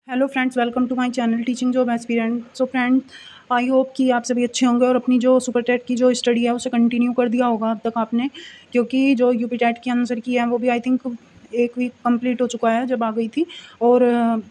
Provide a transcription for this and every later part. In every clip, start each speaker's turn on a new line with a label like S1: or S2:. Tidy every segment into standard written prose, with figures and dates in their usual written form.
S1: Hello friends, welcome to my channel teaching job aspirant. So friends, I hope कि आप सभी अच्छे होंगे और अपनी जो सुपर टेट की जो स्टडी है उसे कंटिन्यू कर दिया होगा अब तक आपने, क्योंकि जो यूपी टेट की आंसर की है वो भी आई थिंक 1 वीक कंप्लीट हो चुका है जब आ गई थी। और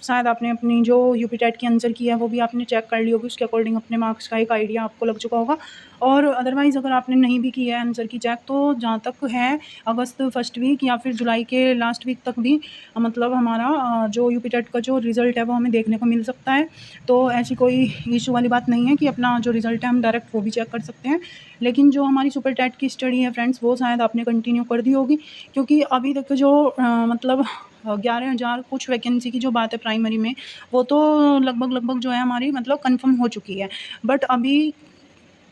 S1: शायद आपने अपनी जो यूपी टेट की आंसर की है वो भी आपने चेक कर ली होगी, उसके अकॉर्डिंग अपने मार्क्स का एक आइडिया आपको लग चुका होगा। और अदरवाइज़ अगर आपने नहीं भी की है आंसर की चेक, तो जहाँ तक है अगस्त फर्स्ट वीक या फिर जुलाई के लास्ट वीक तक भी मतलब हमारा जो यूपी टेट का जो रिज़ल्ट है वो हमें देखने को मिल सकता है। तो ऐसी कोई इशू वाली बात नहीं है कि अपना जो रिज़ल्ट है हम डायरेक्ट वो भी चेक कर सकते हैं। लेकिन जो हमारी सुपर टेट की स्टडी है फ्रेंड्स, वो शायद आपने कंटिन्यू कर दी होगी, क्योंकि अभी तक जो मतलब 11,000 कुछ वैकेंसी की जो बात है प्राइमरी में, वो तो लगभग जो है हमारी मतलब कन्फर्म हो चुकी है। बट अभी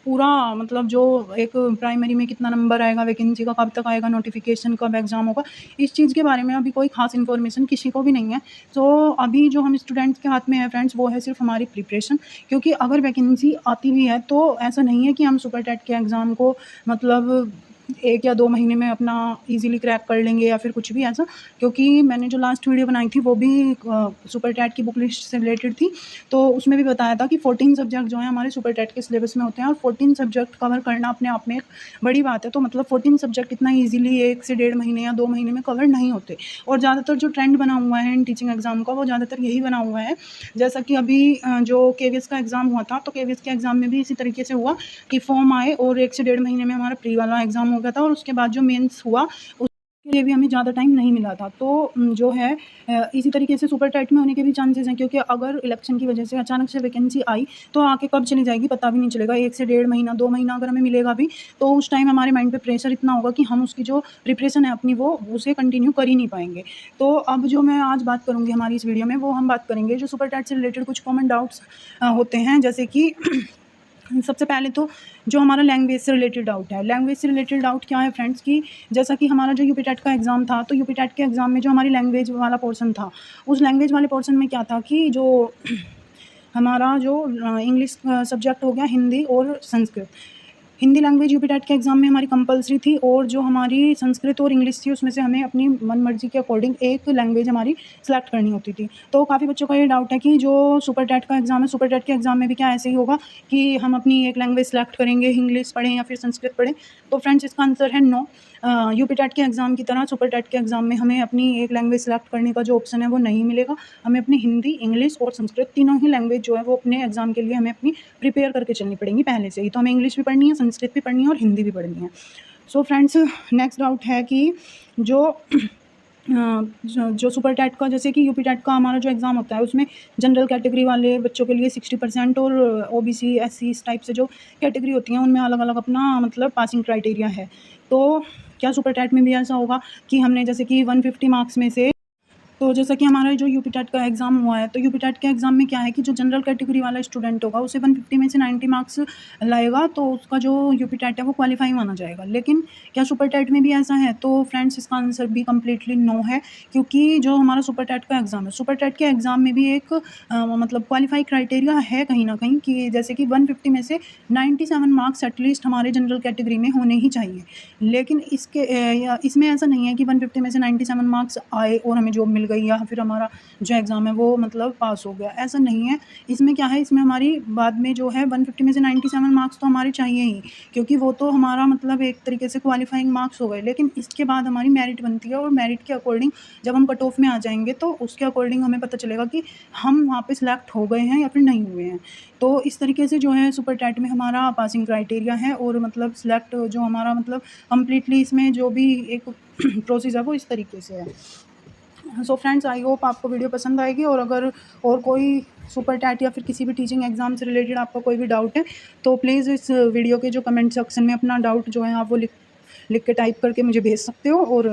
S1: पूरा मतलब जो एक प्राइमरी में कितना नंबर आएगा वैकेंसी का, कब तक आएगा नोटिफिकेशन, कब एग्ज़ाम होगा, इस चीज़ के बारे में अभी कोई ख़ास इन्फॉर्मेशन किसी को भी नहीं है। तो अभी जो हम स्टूडेंट्स के हाथ में है फ्रेंड्स, वो है सिर्फ हमारी प्रिपरेशन। क्योंकि अगर वैकेंसी आती भी है तो ऐसा नहीं है कि हम सुपर टेट के एग्ज़ाम को मतलब 1 या 2 महीने में अपना ईज़िली क्रैक कर लेंगे या फिर कुछ भी ऐसा। क्योंकि मैंने जो लास्ट वीडियो बनाई थी वो भी सुपर टेट की बुक लिस्ट से रिलेटेड थी। तो उसमें भी बताया था कि 14 सब्जेक्ट जो हैं हमारे सुपर टेट के सिलेबस में होते हैं, और 14 सब्जेक्ट कवर करना अपने आप में एक बड़ी बात है। तो मतलब 14 सब्जेक्ट इतना ईज़िली 1 से डेढ़ महीने या 2 महीने में कवर नहीं होते। और ज़्यादातर जो ट्रेंड बना हुआ है इन टीचिंग एग्ज़ाम का, वो ज़्यादातर यही बना हुआ है। जैसा कि अभी जो केवीएस का एग्ज़ाम हुआ था, तो केवीएस के एग्ज़ाम में भी इसी तरीके से हुआ कि फॉर्म आए और 1 से डेढ़ महीने में हमारा प्री वाला एग्ज़ाम हो गया था, और उसके बाद जो मेंस हुआ उसके लिए भी हमें ज़्यादा टाइम नहीं मिला था। तो जो है इसी तरीके से सुपर टाइट में होने के भी चांसेस हैं, क्योंकि अगर इलेक्शन की वजह से अचानक से वैकेंसी आई तो आके कब चली जाएगी पता भी नहीं चलेगा। 1 से डेढ़ महीना, 2 महीना अगर हमें मिलेगा भी, तो उस टाइम हमारे माइंड पे प्रेशर इतना होगा कि हम उसकी जो प्रिपरेशन है अपनी, वो उसे कंटिन्यू कर ही नहीं पाएँगे। तो अब जो मैं आज बात करूँगी हमारी इस वीडियो में, वो हम बात करेंगे जो सुपर टाइट से रिलेटेड कुछ कॉमन डाउट्स होते हैं। जैसे कि सबसे पहले तो जो हमारा लैंग्वेज से रिलेटेड डाउट है। लैंग्वेज से रिलेटेड डाउट क्या है फ्रेंड्स, कि जैसा कि हमारा जो यूपी टेट का एग्ज़ाम था, तो यूपी टेट के एग्ज़ाम में जो हमारी लैंग्वेज वाला पोर्शन था, उस लैंग्वेज वाले पोर्शन में क्या था कि जो हमारा जो इंग्लिश सब्जेक्ट हो गया, हिंदी और Sanskrit. Hindi language UP TET के एग्ज़ाम में हमारी कंपल्सरी थी, और जो हमारी संस्कृत और इंग्लिश थी उसमें से हमें अपनी मन-मर्ज़ी के अकॉर्डिंग एक लैंग्वेज हमारी सेलेक्ट करनी होती थी। तो काफ़ी बच्चों का ये डाउट है कि जो सुपर टेट का एग्ज़ाम है, सुपर टेट के एग्ज़ाम में भी क्या ऐसे ही होगा कि हम अपनी एक लैंग्वेज सेलेक्ट करेंगे, इंग्लिश पढ़ें या फिर संस्कृत पढ़ें? तो फ्रेंड्स, इसका आंसर है नो। यूपी टेट के एग्ज़ाम की तरह सुपर टेट के एग्ज़ाम में हमें अपनी एक लैंग्वेज सेलेक्ट करने का जो ऑप्शन है वो नहीं मिलेगा। हमें अपनी हिंदी, इंग्लिश और संस्कृत तीनों ही लैंग्वेज जो है वो अपने एग्ज़ाम के लिए हमें अपनी प्रिपेयर करके चलनी पड़ेंगी पहले से ही। तो हमें इंग्लिश भी पढ़नी है, संस्कृत भी पढ़नी है और हिंदी भी पढ़नी है। सो फ्रेंड्स, नेक्स्ट डाउट है कि जो जो सुपर टेट का, जैसे कि यूपी टेट का हमारा जो एग्ज़ाम होता है उसमें जनरल कैटेगरी वाले बच्चों के लिए 60% और ओबीसी, एससी इस टाइप से जो कैटेगरी होती हैं उनमें अलग-अलग अपना मतलब पासिंग क्राइटेरिया है। तो क्या सुपर टेट में भी ऐसा होगा कि हमने जैसे कि 150 मार्क्स में से, तो जैसा कि हमारा जो यूपी टेट का एग्ज़ाम हुआ है, तो यूपी टेट के एग्ज़ाम में क्या है कि जो जनरल कैटेगरी वाला स्टूडेंट होगा उसे 150 में से 90 मार्क्स लाएगा, तो उसका जो यूपी टेट है वो क्वालीफाई माना जाएगा। लेकिन क्या सुपर टेट में भी ऐसा है? तो फ्रेंड्स, इसका आंसर भी कंप्लीटली नो है, क्योंकि जो हमारा सुपर टेट का एग्ज़ाम है, सुपर टेट के एग्ज़ाम में भी एक मतलब क्वालीफाई क्राइटेरिया है कहीं न कहीं, कि जैसे कि 150 में से 97 मार्क्स एटलीस्ट हमारे जनरल कैटेगरी में होने ही चाहिए। लेकिन इसमें ऐसा नहीं है कि 150 में से 97 मार्क्स आए और हमें जॉब मिल गई या फिर हमारा जो एग्ज़ाम है वो मतलब पास हो गया, ऐसा नहीं है। इसमें क्या है, इसमें हमारी बाद में जो है 150 में से 97 मार्क्स तो हमारे चाहिए ही, क्योंकि वो तो हमारा मतलब एक तरीके से क्वालीफाइंग मार्क्स हो गए। लेकिन इसके बाद हमारी मेरिट बनती है, और मेरिट के अकॉर्डिंग जब हम कट ऑफ में आ जाएँगे तो उसके अकॉर्डिंग हमें पता चलेगा कि हम वहाँ पे सिलेक्ट हो गए हैं या फिर नहीं हुए हैं। तो इस तरीके से जो है सुपर टेट में हमारा पासिंग क्राइटेरिया है, और मतलब सिलेक्ट जो हमारा मतलब कंप्लीटली इसमें जो भी एक प्रोसेस है वो इस तरीके से है। सो फ्रेंड्स, आई होप आपको वीडियो पसंद आएगी, और अगर और कोई सुपर टैट या फिर किसी भी टीचिंग एग्ज़ाम से रिलेटेड आपका कोई भी डाउट है, तो प्लीज़ इस वीडियो के जो कमेंट सेक्शन में अपना डाउट जो है आप वो लिख लिख के टाइप करके मुझे भेज सकते हो। और